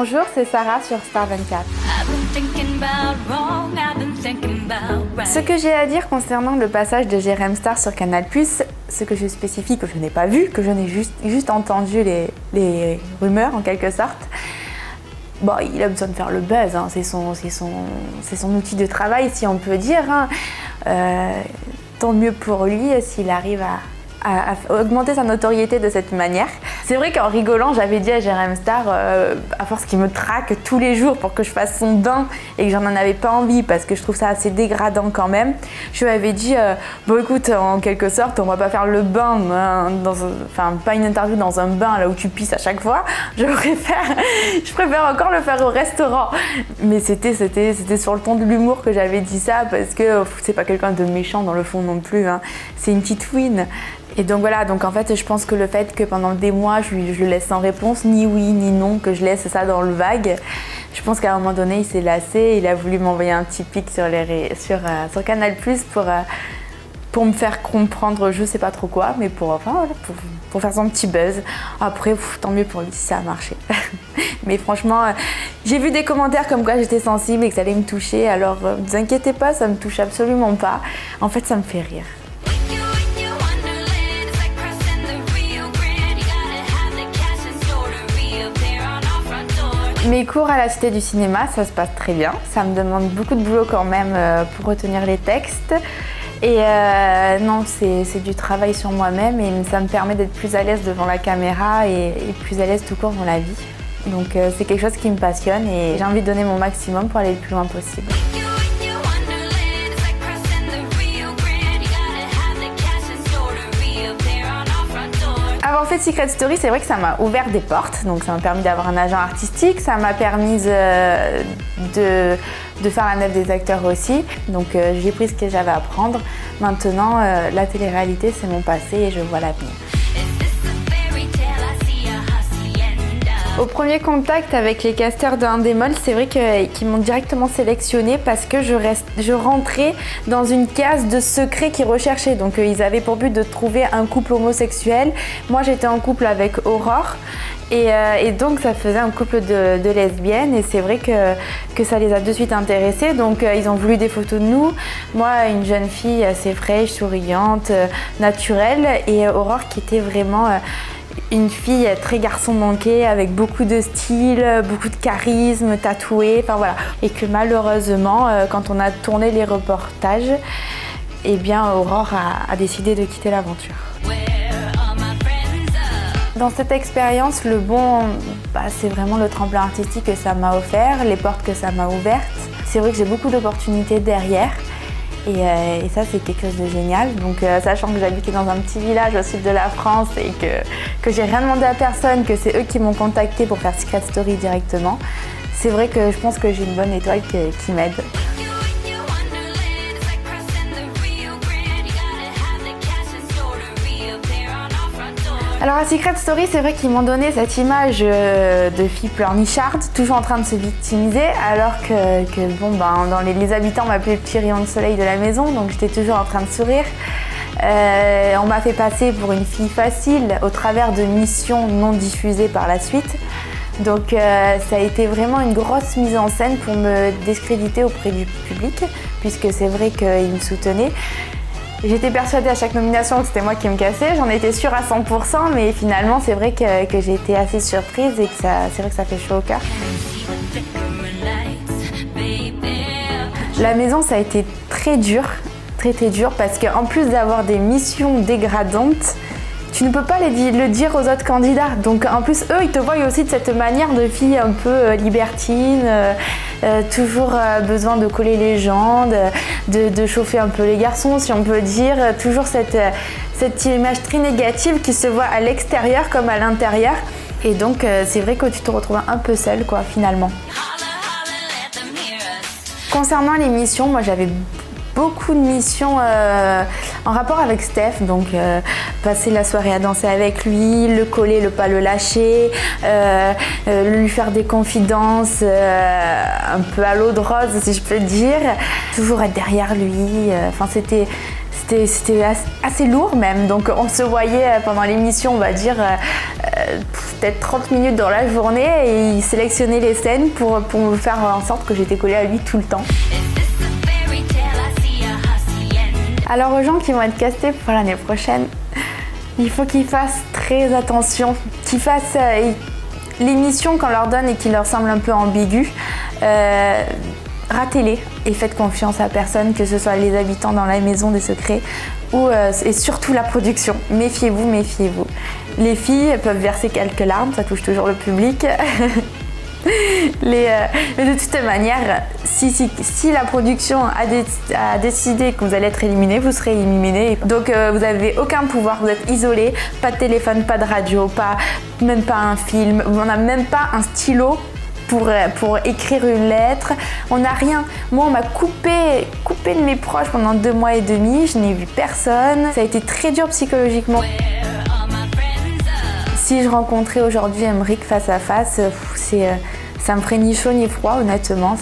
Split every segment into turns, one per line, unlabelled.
Bonjour, c'est Sarah sur Star 24. Ce que j'ai à dire concernant le passage de Jérém Star sur Canal+, ce que je spécifie, que je n'ai pas vu, que je n'ai juste entendu les rumeurs en quelque sorte. Bon, il a besoin de faire le buzz, hein. C'est son outil de travail, si on peut dire. Hein. Tant mieux pour lui s'il arrive à augmenter sa notoriété de cette manière. C'est vrai qu'en rigolant, j'avais dit à Jérém Star, à force qu'il me traque tous les jours pour que je fasse son bain et que j'en avais pas envie parce que je trouve ça assez dégradant quand même, je lui avais dit, bon écoute, en quelque sorte, on va pas faire le bain, pas une interview dans un bain là où tu pisses à chaque fois, je préfère encore le faire au restaurant. Mais c'était sur le ton de l'humour que j'avais dit ça parce que c'est pas quelqu'un de méchant dans le fond non plus, hein. C'est une petite fouine. Et donc voilà, donc en fait je pense que le fait que pendant des mois je le laisse sans réponse, ni oui ni non, que je laisse ça dans le vague, je pense qu'à un moment donné il s'est lassé, il a voulu m'envoyer un petit pic sur Canal+ pour me faire comprendre je sais pas trop quoi, mais pour faire son petit buzz. Après, tant mieux pour lui si ça a marché. Mais franchement, j'ai vu des commentaires comme quoi j'étais sensible et que ça allait me toucher, alors ne vous inquiétez pas, ça me touche absolument pas. En fait, ça me fait rire. Mes cours à la Cité du Cinéma, ça se passe très bien. Ça me demande beaucoup de boulot quand même pour retenir les textes. Et non, c'est du travail sur moi-même et ça me permet d'être plus à l'aise devant la caméra et plus à l'aise tout court dans la vie. Donc c'est quelque chose qui me passionne et j'ai envie de donner mon maximum pour aller le plus loin possible. Avoir fait Secret Story, c'est vrai que ça m'a ouvert des portes, donc ça m'a permis d'avoir un agent artistique, ça m'a permis de faire la nef des acteurs aussi, donc j'ai pris ce que j'avais à apprendre. Maintenant, la télé-réalité, c'est mon passé et je vois l'avenir. Au premier contact avec les casteurs de Endemol, c'est vrai qu'ils m'ont directement sélectionnée parce que je rentrais dans une case de secret qu'ils recherchaient. Donc ils avaient pour but de trouver un couple homosexuel. Moi j'étais en couple avec Aurore et donc ça faisait un couple de lesbiennes et c'est vrai que ça les a de suite intéressés. Donc ils ont voulu des photos de nous. Moi, une jeune fille assez fraîche, souriante, naturelle, et Aurore qui était vraiment... une fille très garçon manqué, avec beaucoup de style, beaucoup de charisme, tatouée, enfin voilà. Et que malheureusement, quand on a tourné les reportages, eh bien Aurore a décidé de quitter l'aventure. Dans cette expérience, c'est vraiment le tremplin artistique que ça m'a offert, les portes que ça m'a ouvertes. C'est vrai que j'ai beaucoup d'opportunités derrière. Et ça, c'est quelque chose de génial. Donc, sachant que j'habitais dans un petit village au sud de la France et que j'ai rien demandé à personne, que c'est eux qui m'ont contacté pour faire Secret Story directement, c'est vrai que je pense que j'ai une bonne étoile qui m'aide. Alors à Secret Story, c'est vrai qu'ils m'ont donné cette image de fille pleurnicharde, toujours en train de se victimiser, alors que les habitants m'appelaient le petit rayon de soleil de la maison, donc j'étais toujours en train de sourire. On m'a fait passer pour une fille facile au travers de missions non diffusées par la suite. Donc ça a été vraiment une grosse mise en scène pour me discréditer auprès du public, puisque c'est vrai qu'ils me soutenaient. J'étais persuadée à chaque nomination que c'était moi qui me cassais, j'en étais sûre à 100%, mais finalement c'est vrai que j'ai été assez surprise et que c'est vrai que ça fait chaud au cœur. La maison, ça a été très dur parce qu'en plus d'avoir des missions dégradantes, tu ne peux pas le dire aux autres candidats. Donc en plus, eux, ils te voient aussi de cette manière de fille un peu libertine, toujours besoin de coller les gens, de chauffer un peu les garçons, si on peut dire. Toujours cette image très négative qui se voit à l'extérieur comme à l'intérieur. Et donc, c'est vrai que tu te retrouves un peu seule, quoi, finalement. Concernant les missions, moi, j'avais beaucoup de missions en rapport avec Steph, donc passer la soirée à danser avec lui, le coller, le pas le lâcher, lui faire des confidences un peu à l'eau de rose si je peux dire, toujours être derrière lui, c'était assez lourd même, donc on se voyait pendant l'émission, on va dire, peut-être 30 minutes dans la journée et il sélectionnait les scènes pour me faire en sorte que j'étais collée à lui tout le temps. Alors aux gens qui vont être castés pour l'année prochaine, il faut qu'ils fassent très attention, qu'ils fassent l'émission qu'on leur donne et qui leur semble un peu ambiguë. Ratez-les et faites confiance à personne, que ce soit les habitants dans la maison des secrets et surtout la production. Méfiez-vous, méfiez-vous. Les filles peuvent verser quelques larmes, ça touche toujours le public. Mais de toute manière, si la production a décidé que vous allez être éliminé, vous serez éliminé. Donc vous n'avez aucun pouvoir, vous êtes isolé, pas de téléphone, pas de radio, même pas un film, on n'a même pas un stylo pour écrire une lettre, on n'a rien. Moi on m'a coupé de mes proches pendant 2 mois et demi, je n'ai vu personne, ça a été très dur psychologiquement. Si je rencontrais aujourd'hui Aymeric face à face, ça me ferait ni chaud ni froid honnêtement.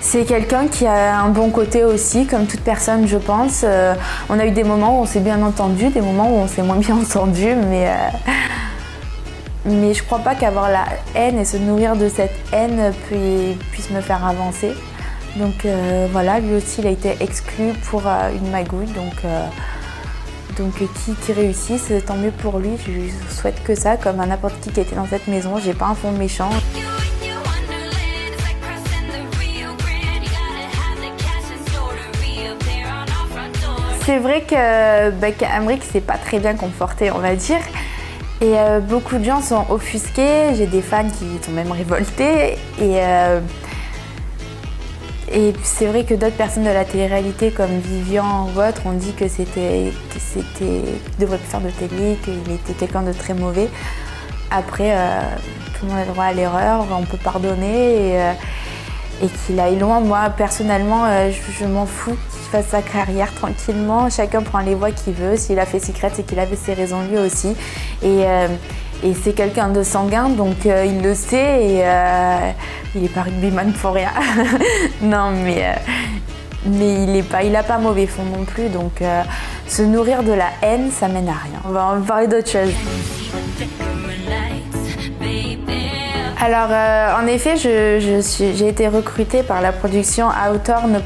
C'est quelqu'un qui a un bon côté aussi, comme toute personne je pense. On a eu des moments où on s'est bien entendu, des moments où on s'est moins bien entendu, mais je crois pas qu'avoir la haine et se nourrir de cette haine puisse me faire avancer. Donc voilà, lui aussi il a été exclu pour une magouille, donc qui réussisse, tant mieux pour lui, je lui souhaite que ça, comme à n'importe qui était dans cette maison, j'ai pas un fond méchant. C'est vrai qu'Aymeric s'est pas très bien comporté, on va dire. Et beaucoup de gens sont offusqués, j'ai des fans qui sont même révoltés. Et c'est vrai que d'autres personnes de la télé-réalité comme Vivian ou autres ont dit qu'il ne devrait plus faire de télé, qu'il était quelqu'un de très mauvais. Après, tout le monde a le droit à l'erreur, on peut pardonner et qu'il aille loin. Moi, personnellement, je m'en fous qu'il fasse sa carrière tranquillement. Chacun prend les voies qu'il veut. S'il a fait Secret, c'est qu'il avait ses raisons lui aussi. Et c'est quelqu'un de sanguin, donc il le sait et il n'est pas rugbyman pour rien. Non, mais il n'a pas mauvais fond non plus, donc se nourrir de la haine, ça mène à rien. On va parler d'autre chose. Alors, en effet, j'ai été recrutée par la production Hawthorne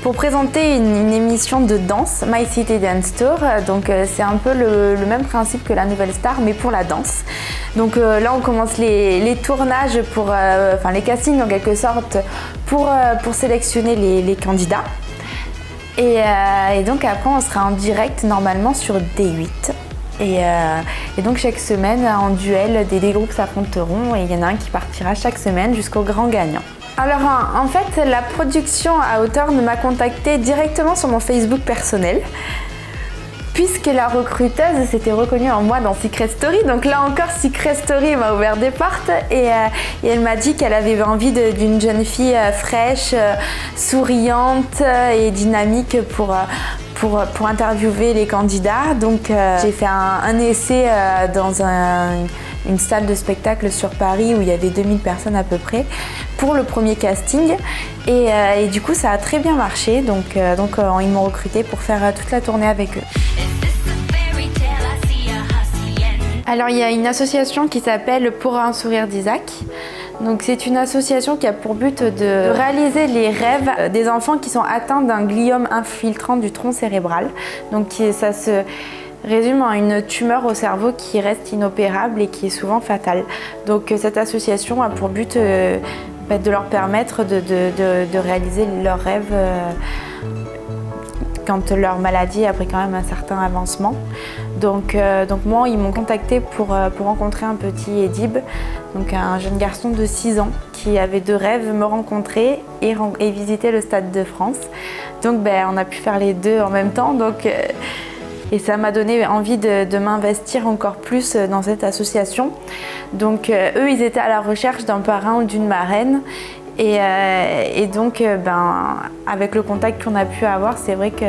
pour présenter une émission de danse, My City Dance Tour. Donc c'est un peu le même principe que la Nouvelle Star, mais pour la danse. Donc là on commence les tournages les castings en quelque sorte pour sélectionner les candidats. Et donc après on sera en direct normalement sur D8. Et donc chaque semaine en duel des groupes s'affronteront et il y en a un qui partira chaque semaine jusqu'au grand gagnant. Alors en fait la production Hawthorne m'a contactée directement sur mon Facebook personnel puisque la recruteuse s'était reconnue en moi dans Secret Story. Donc là encore Secret Story m'a ouvert des portes et elle m'a dit qu'elle avait envie d'une jeune fille fraîche, souriante et dynamique pour interviewer les candidats. Donc j'ai fait un essai dans une salle de spectacle sur Paris où il y avait 2000 personnes à peu près pour le premier casting et du coup ça a très bien marché donc ils m'ont recruté pour faire toute la tournée avec eux. Alors il y a une association qui s'appelle Pour un sourire d'Isaac. Donc c'est une association qui a pour but de réaliser les rêves des enfants qui sont atteints d'un gliome infiltrant du tronc cérébral. Donc ça se résume en une tumeur au cerveau qui reste inopérable et qui est souvent fatale. Donc cette association a pour but de leur permettre de réaliser leurs rêves quand leur maladie a pris quand même un certain avancement. Donc moi, ils m'ont contacté pour rencontrer un petit Edib, donc un jeune garçon de 6 ans qui avait 2 rêves, me rencontrer et visiter le Stade de France. Donc on a pu faire les deux en même temps. Et ça m'a donné envie de m'investir encore plus dans cette association. Donc eux, ils étaient à la recherche d'un parrain ou d'une marraine. Et donc, avec le contact qu'on a pu avoir, c'est vrai que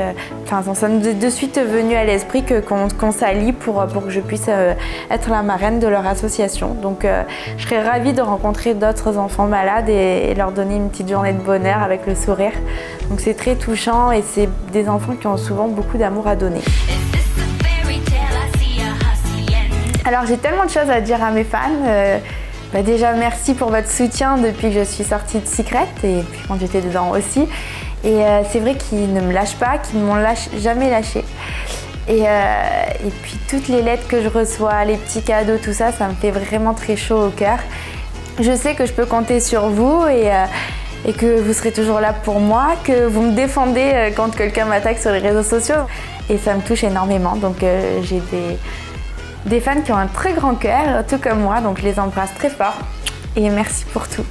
ça nous est de suite venu à l'esprit qu'on s'allie pour que je puisse être la marraine de leur association. Donc, je serais ravie de rencontrer d'autres enfants malades et leur donner une petite journée de bonheur avec le sourire. Donc, c'est très touchant et c'est des enfants qui ont souvent beaucoup d'amour à donner. Alors j'ai tellement de choses à dire à mes fans. Déjà merci pour votre soutien depuis que je suis sortie de Secret et puis quand j'étais dedans aussi. Et c'est vrai qu'ils ne me lâchent pas, qu'ils ne m'ont jamais lâché. Et puis toutes les lettres que je reçois, les petits cadeaux, tout ça, ça me fait vraiment très chaud au cœur. Je sais que je peux compter sur vous et que vous serez toujours là pour moi, que vous me défendez quand quelqu'un m'attaque sur les réseaux sociaux. Et ça me touche énormément. Donc j'ai des fans qui ont un très grand cœur, tout comme moi, donc je les embrasse très fort. Et merci pour tout.